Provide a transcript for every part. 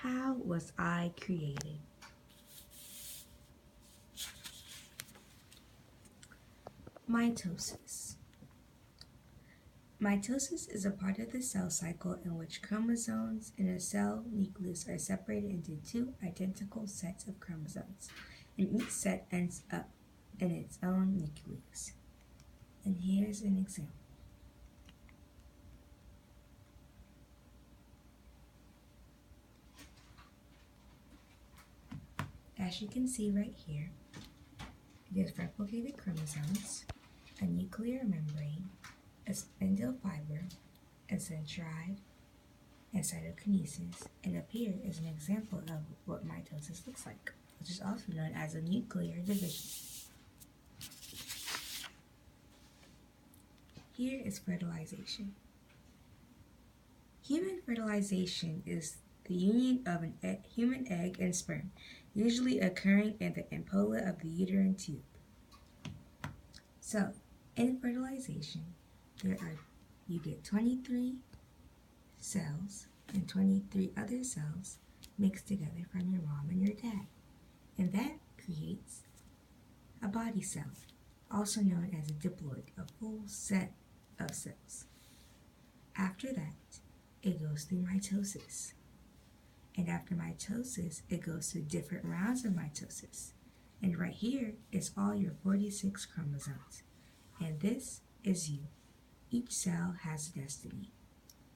How was I created? Mitosis. Mitosis is a part of the cell cycle in which chromosomes in a cell nucleus are separated into two identical sets of chromosomes, and each set ends up in its own nucleus. And here's an example. As you can see right here, it is replicated chromosomes, a nuclear membrane, a spindle fiber, a centroid, and cytokinesis, and up here is an example of what mitosis looks like, which is also known as a nuclear division. Here is fertilization. Human fertilization is the union of a human egg and sperm, usually occurring in the ampulla of the uterine tube. So, in fertilization, you get 23 cells and 23 other cells mixed together from your mom and your dad. And that creates a body cell, also known as a diploid, a full set of cells. After that, it goes through mitosis. And after mitosis, it goes through different rounds of mitosis. And right here is all your 46 chromosomes. And this is you. Each cell has a destiny,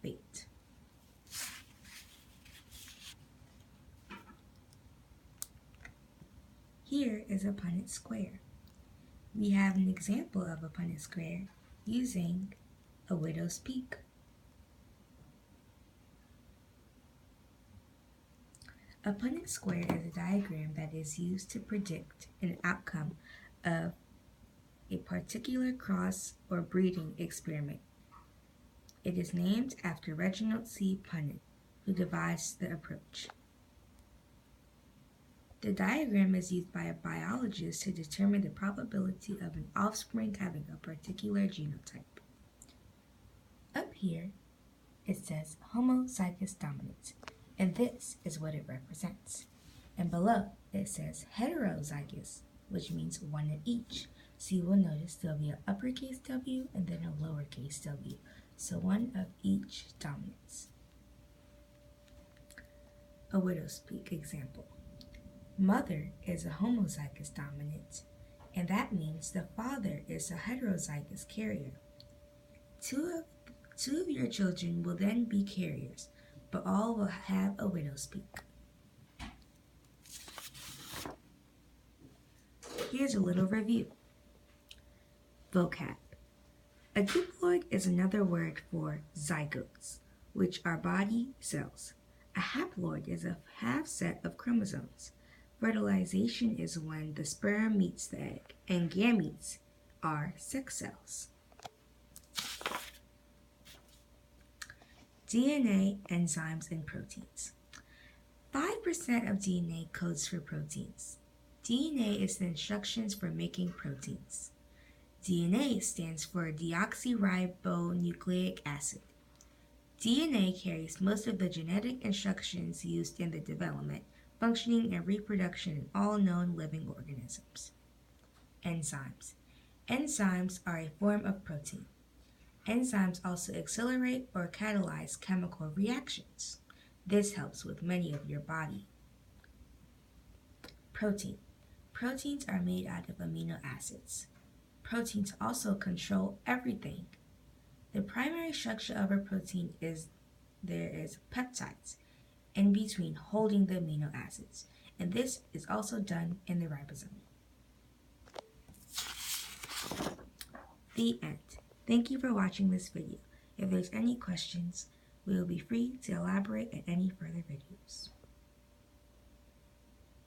fate. Here is a Punnett square. We have an example of a Punnett square using a widow's peak. A Punnett square is a diagram that is used to predict an outcome of a particular cross or breeding experiment. It is named after Reginald C. Punnett, who devised the approach. The diagram is used by a biologist to determine the probability of an offspring having a particular genotype. Up here, it says homozygous dominant, and this is what it represents. And below, it says heterozygous, which means one of each. So you will notice there'll be an uppercase W and then a lowercase w. So one of each dominance. A widow's peak example. Mother is a homozygous dominant, and that means the father is a heterozygous carrier. Two of your children will then be carriers, but all will have a widow's peak. Here's a little review. Vocab. A diploid is another word for zygotes, which are body cells. A haploid is a half set of chromosomes. Fertilization is when the sperm meets the egg, and gametes are sex cells. DNA, enzymes, and proteins. 5% of DNA codes for proteins. DNA is the instructions for making proteins. DNA stands for deoxyribonucleic acid. DNA carries most of the genetic instructions used in the development, functioning, and reproduction in all known living organisms. Enzymes. Enzymes are a form of protein. Enzymes also accelerate or catalyze chemical reactions. This helps with many of your body. Protein. Proteins are made out of amino acids. Proteins also control everything. The primary structure of a protein is there is peptides in between holding the amino acids, and this is also done in the ribosome. The end. Thank you for watching this video. If there's any questions, we will be free to elaborate in any further videos.